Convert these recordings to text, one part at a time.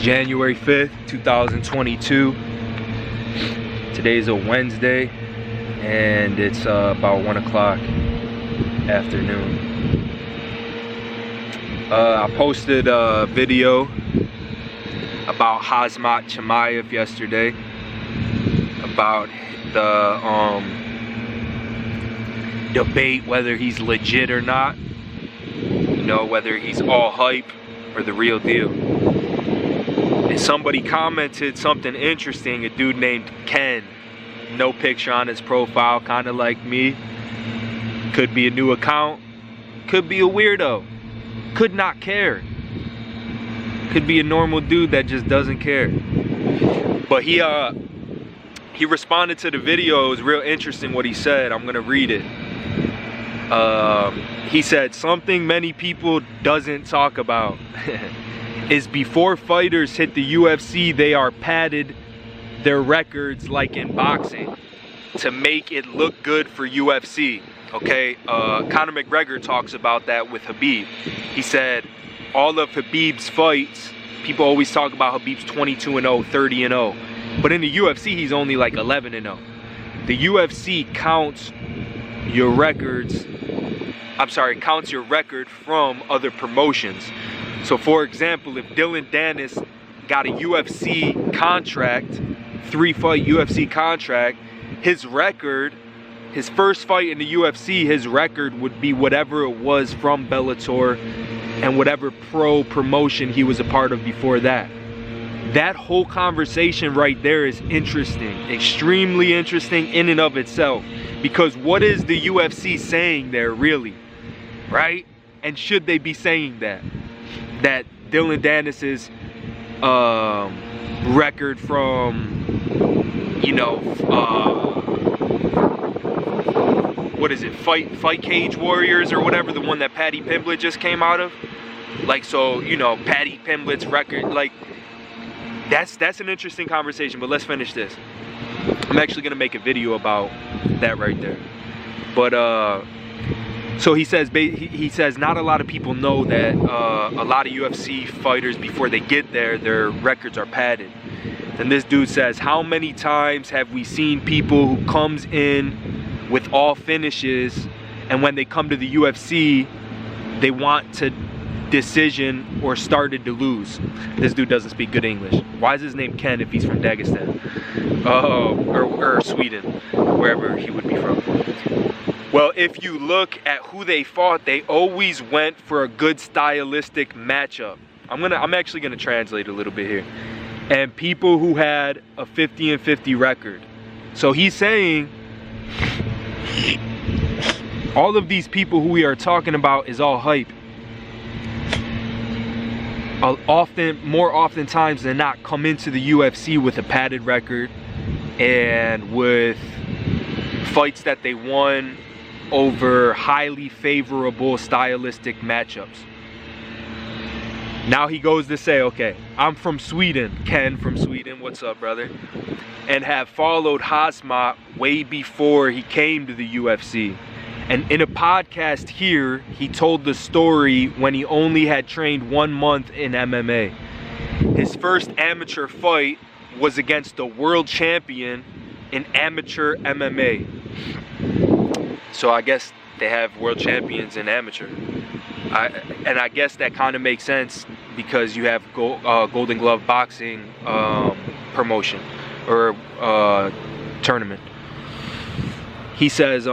January 5th, 2022. Today's a Wednesday, and it's about 1 o'clock afternoon. I posted a video about KHAMZAT CHIMAEV yesterday, about the debate whether he's legit or not, you know, whether he's all hype or the real deal. And somebody commented something interesting, a dude named Ken, no picture on his profile, kind of like me. Could be a new account, could be a weirdo, could not care, could be a normal dude that just doesn't care. But he responded to the video. It was real interesting what he said. I'm gonna read it. He said, something many people doesn't talk about is before fighters hit the UFC, they are padded their records like in boxing to make it look good for UFC. Okay, Conor McGregor talks about that with Khabib. He said all of Khabib's fights, people always talk about Khabib's 22-0, 30-0, but in the UFC he's only like 11-0. The UFC counts your records, counts your record from other promotions. So for example, if Dylan Dennis got a UFC contract, 3-fight UFC contract, his record, his first fight in the UFC, his record would be whatever it was from Bellator and whatever pro promotion he was a part of before that. That whole conversation right there is interesting, extremely interesting in and of itself, because what is the UFC saying there really, right? And should they be saying that? That Dylan Dennis's record from, you know, what is it, Fight Cage Warriors or whatever, the one that Paddy Pimblett just came out of? Like, so, you know, Paddy Pimblett's record, like, that's an interesting conversation, but let's finish this. I'm actually gonna make a video about that right there. But so he says not a lot of people know that a lot of UFC fighters, before they get there, their records are padded. And this dude says, how many times have we seen people who comes in with all finishes, and when they come to the UFC, they want to decision or started to lose? This dude doesn't speak good English. Why is his name Ken if he's from Dagestan? Or Sweden, wherever he would be from. Well, if you look at who they fought, they always went for a good stylistic matchup. I'm actually gonna translate a little bit here. And people who had a 50-50 record. So he's saying all of these people who we are talking about is all hype. More oftentimes than not, come into the UFC with a padded record and with fights that they won over highly favorable stylistic matchups. Now he goes to say, okay, I'm from Sweden, Ken from Sweden, what's up, brother? And have followed KHAMZAT way before he came to the UFC. And in a podcast here, he told the story when he only had trained 1 month in MMA. His first amateur fight was against the world champion in amateur MMA. So I guess they have world champions in amateur. And I guess that kind of makes sense because you have Golden Glove boxing promotion or tournament. He says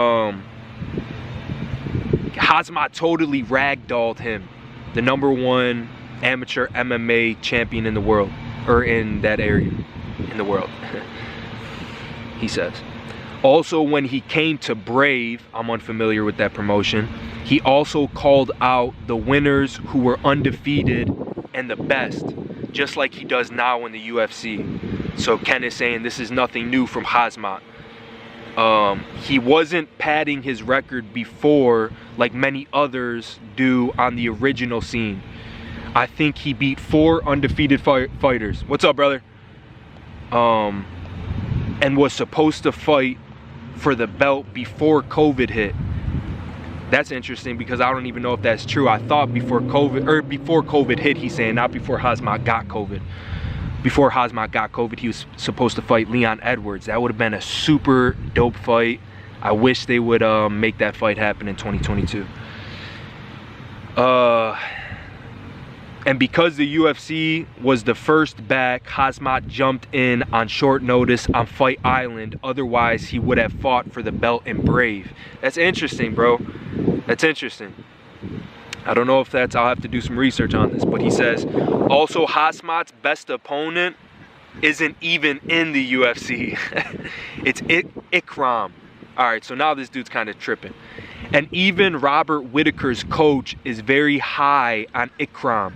KHAMZAT totally ragdolled him, the #1 amateur MMA champion in the world, or in that area in the world. He says. Also, when he came to Brave, I'm unfamiliar with that promotion, he also called out the winners who were undefeated and the best, just like he does now in the UFC. So Ken is saying this is nothing new from KHAMZAT. He wasn't padding his record before like many others do on the original scene. I think he beat 4 undefeated fighters. What's up, brother? And was supposed to fight for the belt before COVID hit. That's interesting because I don't even know if that's true. I thought before COVID hit, he's saying, not before Khamzat got COVID. Before Khamzat got COVID, he was supposed to fight Leon Edwards. That would have been a super dope fight. I wish they would make that fight happen in 2022. And because the UFC was the first back, Khamzat jumped in on short notice on Fight Island. Otherwise, he would have fought for the belt in Brave. That's interesting, bro. That's interesting. I don't know if that's, I'll have to do some research on this. But he says, also Khamzat's best opponent isn't even in the UFC. It's Ikram. All right, so now this dude's kind of tripping. And even Robert Whittaker's coach is very high on Ikram.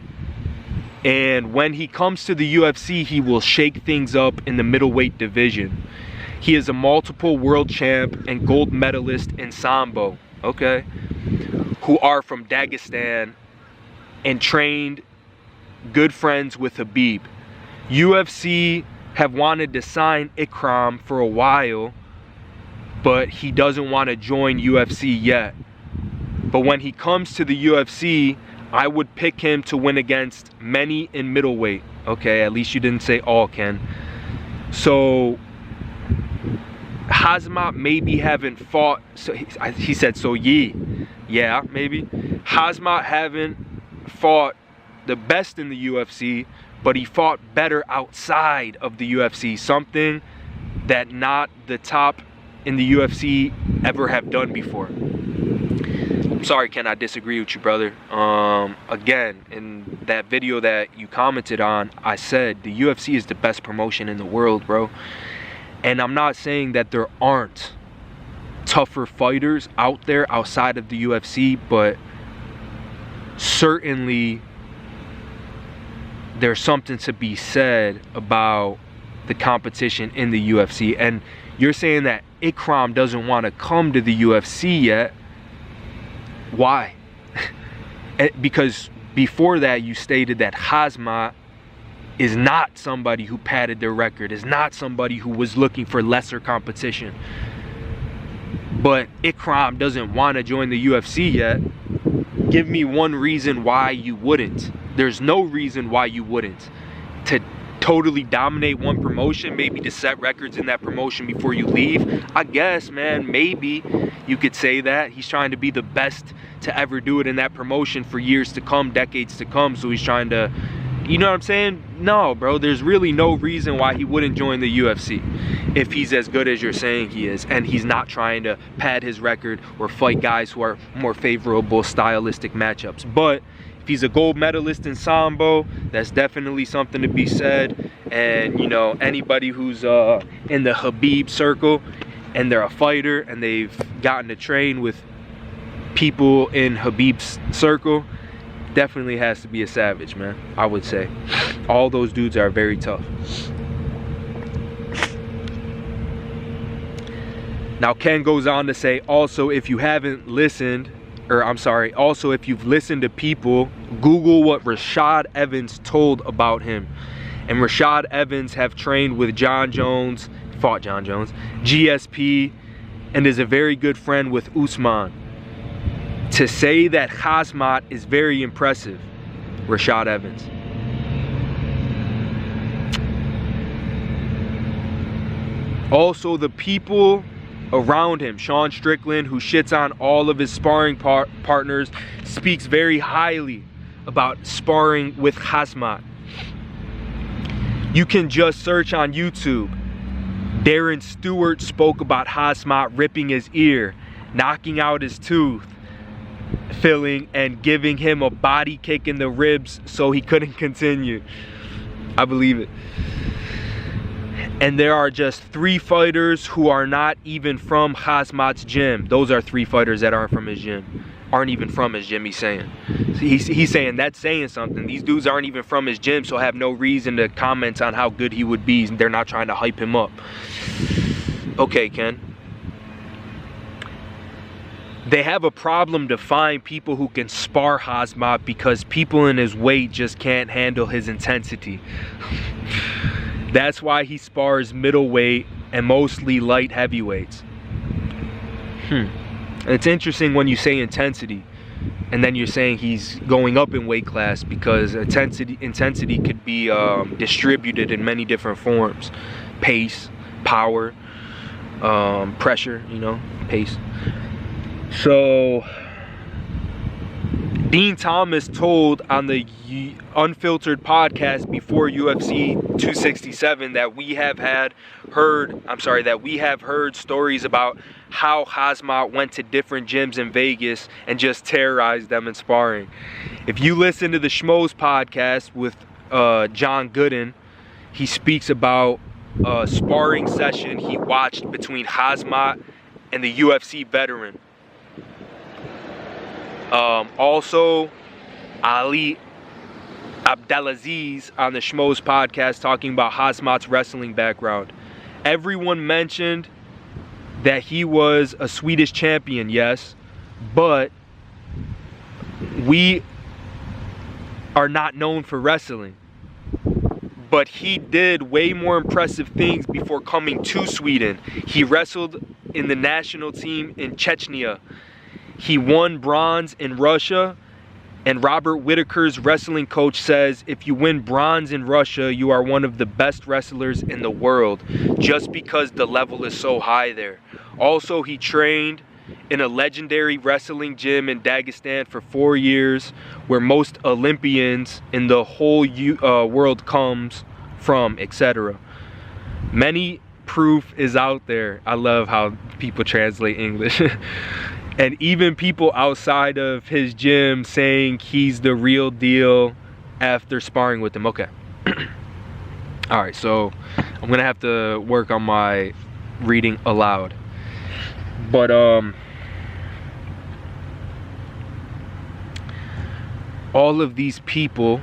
And when he comes to the UFC, he will shake things up in the middleweight division. He is a multiple world champ and gold medalist in Sambo, okay, who are from Dagestan and trained good friends with Khabib. UFC have wanted to sign Ikram for a while, but he doesn't want to join UFC yet. But when he comes to the UFC, I would pick him to win against many in middleweight. Okay, at least you didn't say all, Ken. So Khamzat maybe haven't fought, so he said, so yeah, maybe. Khamzat haven't fought the best in the UFC, but he fought better outside of the UFC, something that not the top in the UFC ever have done before. I'm sorry, Ken, I disagree with you, brother. Again, in that video that you commented on, I said the UFC is the best promotion in the world, bro. And I'm not saying that there aren't tougher fighters out there outside of the UFC, but certainly there's something to be said about the competition in the UFC. And you're saying that Ikram doesn't want to come to the UFC yet. Why? Because before that you stated that Khamzat is not somebody who padded their record, is not somebody who was looking for lesser competition. But Ikram doesn't want to join the UFC yet. Give me one reason why you wouldn't. There's no reason why you wouldn't. To totally dominate one promotion, maybe to set records in that promotion before you leave, I guess, man, maybe you could say that. He's trying to be the best to ever do it in that promotion for years to come, decades to come, so he's trying to, you know what I'm saying? No, bro, there's really no reason why he wouldn't join the UFC if he's as good as you're saying he is, and he's not trying to pad his record or fight guys who are more favorable stylistic matchups. But if he's a gold medalist in Sambo, that's definitely something to be said. And, you know, anybody who's in the Khabib circle and they're a fighter and they've gotten to train with people in Khabib's circle, definitely has to be a savage, man, I would say. All those dudes are very tough. Now, Ken goes on to say, also, if you haven't listened, or I'm sorry, also if you've listened to people, Google what Rashad Evans told about him. And Rashad Evans have trained with John Jones, fought John Jones, GSP, and is a very good friend with Usman. To say that Khamzat is very impressive, Rashad Evans. Also, the people around him, Sean Strickland, who shits on all of his sparring partners, speaks very highly about sparring with Khamzat. You can just search on YouTube. Darren Stewart spoke about Khamzat ripping his ear, knocking out his tooth, filling, and giving him a body kick in the ribs so he couldn't continue. I believe it. And there are just 3 fighters who are not even from Khamzat's gym. Those are 3 fighters that aren't from his gym. Aren't even from his gym, he's saying. He's saying that's saying something. These dudes aren't even from his gym, so have no reason to comment on how good he would be. They're not trying to hype him up. Okay, Ken. They have a problem to find people who can spar Khamzat because people in his weight just can't handle his intensity. That's why he spars middleweight and mostly light heavyweights. It's interesting when you say intensity, and then you're saying he's going up in weight class, because intensity could be distributed in many different forms. Pace, power, pressure, you know, pace. So Dean Thomas told on the Unfiltered podcast before UFC 267 that we have heard stories about how KHAMZAT went to different gyms in Vegas and just terrorized them in sparring. If you listen to the Schmoes podcast with John Gooden, he speaks about a sparring session he watched between KHAMZAT and the UFC veteran. Also, Ali Abdelaziz on the Schmoes podcast talking about KHAMZAT's wrestling background. Everyone mentioned that he was a Swedish champion, yes, but we are not known for wrestling. But he did way more impressive things before coming to Sweden. He wrestled in the national team in Chechnya. He won bronze in Russia, and Robert Whitaker's wrestling coach says if you win bronze in Russia, you are one of the best wrestlers in the world, just because the level is so high there. Also, he trained in a legendary wrestling gym in Dagestan for 4 years, where most Olympians in the whole world comes from, etc. Many proof is out there. I love how people translate English. And even people outside of his gym saying he's the real deal after sparring with him. Okay. All right, so I'm gonna have to work on my reading aloud. But all of these people,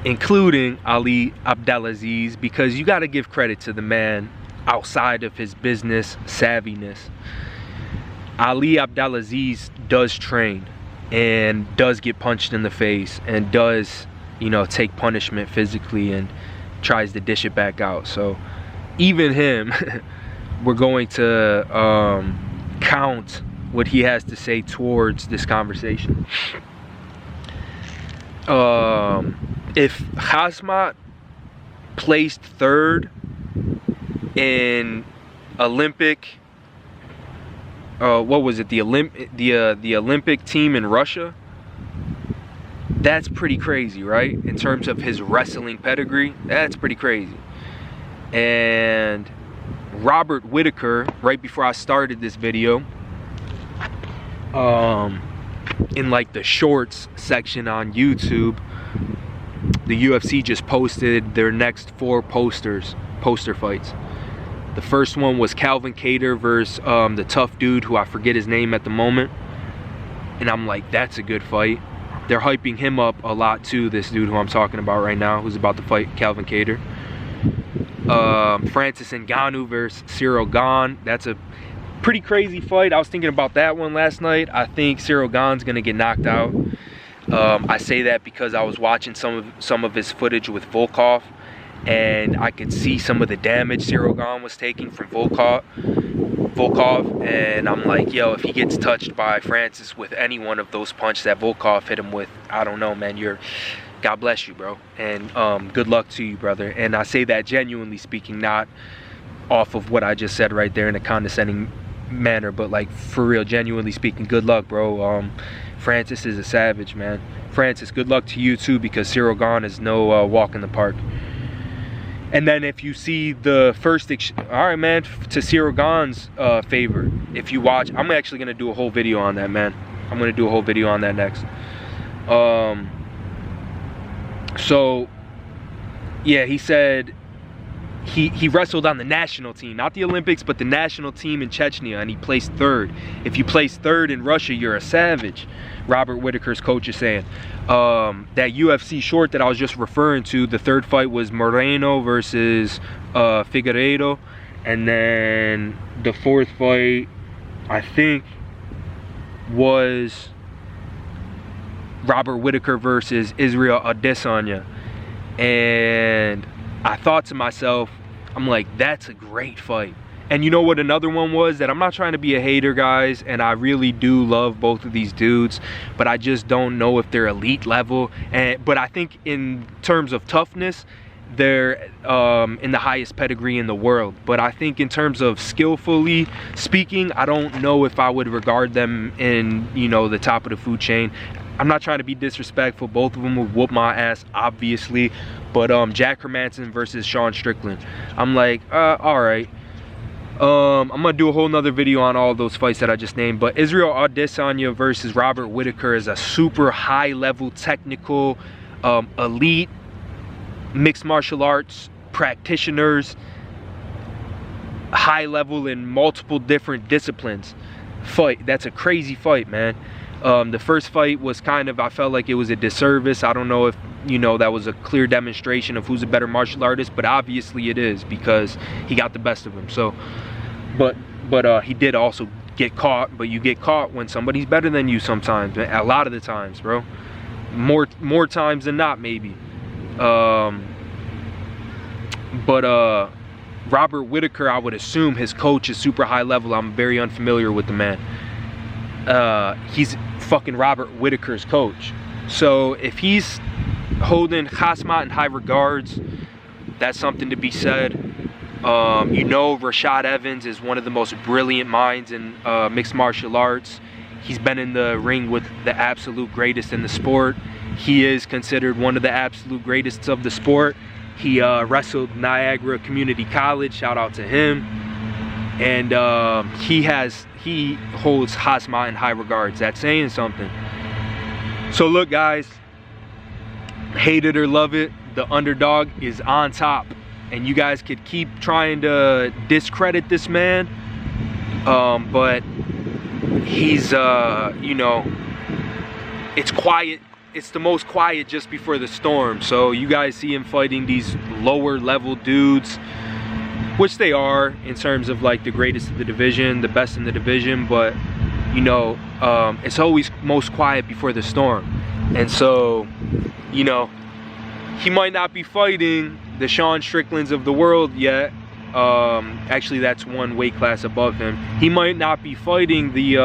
including Ali Abdelaziz, because you got to give credit to the man outside of his business savviness. Ali Abdelaziz does train and does get punched in the face and does, you know, take punishment physically and tries to dish it back out. So even him, we're going to count what he has to say towards this conversation. If KHAMZAT placed third in Olympic, what was it, the Olympic team in Russia, that's pretty crazy, right? In terms of his wrestling pedigree, that's pretty crazy. And Robert Whitaker, right before I started this video, in like the shorts section on YouTube, the UFC just posted their next 4 poster fights. The first one was Calvin Kattar versus the tough dude who I forget his name at the moment. And I'm like, that's a good fight. They're hyping him up a lot too, this dude who I'm talking about right now, who's about to fight Calvin Kattar. Francis Ngannou versus Cyril Gane. That's a pretty crazy fight. I was thinking about that one last night. I think Cyril Gane's gonna get knocked out. I say that because I was watching some of his footage with Volkov, and I could see some of the damage Cyril Gane was taking from Volkov, and I'm like, yo, if he gets touched by Francis with any one of those punches that Volkov hit him with, I don't know, man, God bless you, bro, and good luck to you, brother. And I say that genuinely speaking, not off of what I just said right there in a condescending manner, but like for real, genuinely speaking, good luck, bro. Francis is a savage, man. Francis, good luck to you too, because Cyril Gane is no walk in the park. And then if you see the first, all right, man, to Cyril Gane's favor, if you watch, I'm actually gonna do a whole video on that, man. I'm gonna do a whole video on that next. So yeah, he said he wrestled on the national team, not the Olympics, but the national team in Chechnya, and he placed third. If you place third in Russia, you're a savage, Robert Whitaker's coach is saying. That UFC short that I was just referring to, the third fight was Moreno versus Figueiredo, and then the fourth fight, I think, was Robert Whitaker versus Israel Adesanya. And I thought to myself, I'm like, that's a great fight. And you know what another one was? That I'm not trying to be a hater, guys, and I really do love both of these dudes, but I just don't know if they're elite level. But I think in terms of toughness, they're in the highest pedigree in the world. But I think in terms of skillfully speaking, I don't know if I would regard them in, you know, the top of the food chain. I'm not trying to be disrespectful. Both of them would whoop my ass, obviously. But Jack Hermansson versus Sean Strickland, I'm like, all right. I'm gonna do a whole nother video on all those fights that I just named. But Israel Adesanya versus Robert Whittaker is a super high level technical, elite mixed martial arts practitioners, high level in multiple different disciplines fight. That's a crazy fight, man. The first fight was kind of, I felt like it was a disservice. I don't know if, you know, that was a clear demonstration of who's a better martial artist, but obviously it is, because he got the best of him. So but he did also get caught. But you get caught when somebody's better than you sometimes, a lot of the times, bro. More times than not, maybe. Robert Whittaker, I would assume his coach is super high level. I'm very unfamiliar with the man. He's fucking Robert Whittaker's coach. So if he's holding KHAMZAT in high regards, that's something to be said. You know, Rashad Evans is one of the most brilliant minds in mixed martial arts. He's been in the ring with the absolute greatest in the sport. He is considered one of the absolute greatest of the sport. He wrestled Niagara Community College, shout out to him. And he holds KHAMZAT in high regards. That's saying something. So look, guys, hate it or love it, the underdog is on top. And you guys could keep trying to discredit this man, but he's, you know, it's quiet. It's the most quiet just before the storm. So you guys see him fighting these lower level dudes, which they are in terms of like the greatest of the division, the best in the division, but you know, it's always most quiet before the storm. And so, you know, he might not be fighting the Sean Stricklands of the world yet. Actually, that's one weight class above him. He might not be fighting the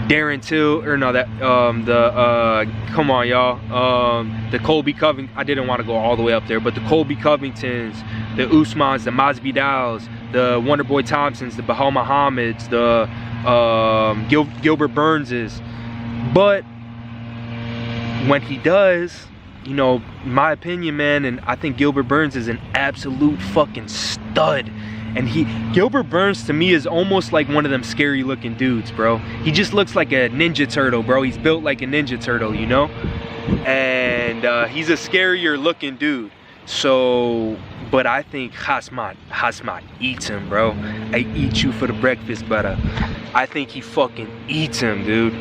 Darren Till, or no, that come on, y'all, the Colby Covington. I didn't want to go all the way up there, but the Colby Covingtons, the Usmans, the Masvidals, the Wonderboy Thompsons, the Bahal Muhammads, the Gilbert Burnses. But when he does, you know, my opinion, man, and I think Gilbert Burns is an absolute fucking stud. And Gilbert Burns to me is almost like one of them scary looking dudes, bro. He just looks like a Ninja Turtle, bro. He's built like a Ninja Turtle, you know? And he's a scarier looking dude. So, but I think KHAMZAT eats him, bro. I eat you for the breakfast butter. I think he fucking eats him, dude.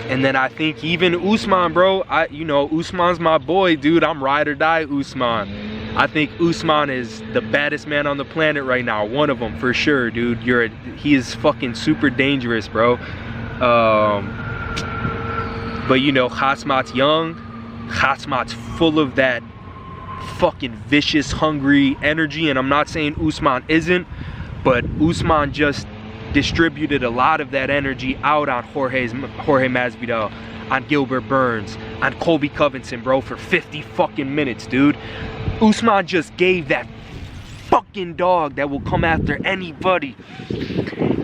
And then I think even Usman, bro, you know, Usman's my boy, dude. I'm ride or die Usman. I think Usman is the baddest man on the planet right now. One of them for sure, dude. He is fucking super dangerous, bro. But you know, KHAMZAT's young. KHAMZAT's full of that fucking vicious, hungry energy. And I'm not saying Usman isn't, but Usman just distributed a lot of that energy out on Jorge Masvidal, on Gilbert Burns, on Colby Covington, bro, for 50 fucking minutes, dude. Usman just gave that fucking dog that will come after anybody,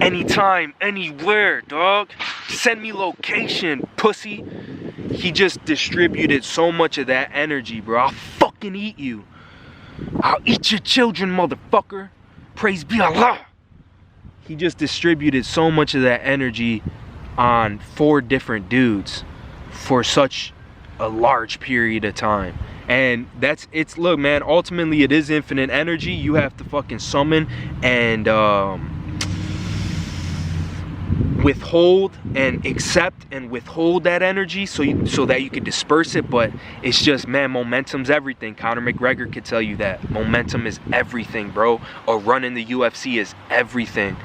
anytime, anywhere, dog. Send me location, pussy. He just distributed so much of that energy, bro. I'll fucking eat you. I'll eat your children, motherfucker. Praise be Allah. He just distributed so much of that energy on 4 different dudes for such a large period of time. And look, man, ultimately it is infinite energy. You have to fucking summon and withhold and accept and withhold that energy so that you can disperse it. But it's just, man, momentum's everything. Conor McGregor could tell you that. Momentum is everything, bro. A run in the UFC is everything.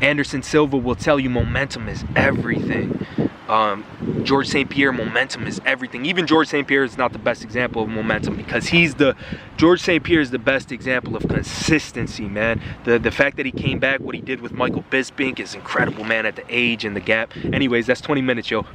Anderson Silva will tell you momentum is everything. George St. Pierre, momentum is everything. Even George St. Pierre is not the best example of momentum, because George St. Pierre is the best example of consistency, man. The fact that he came back, what he did with Michael Bisping is incredible, man, at the age and the gap. Anyways, that's 20 minutes, yo.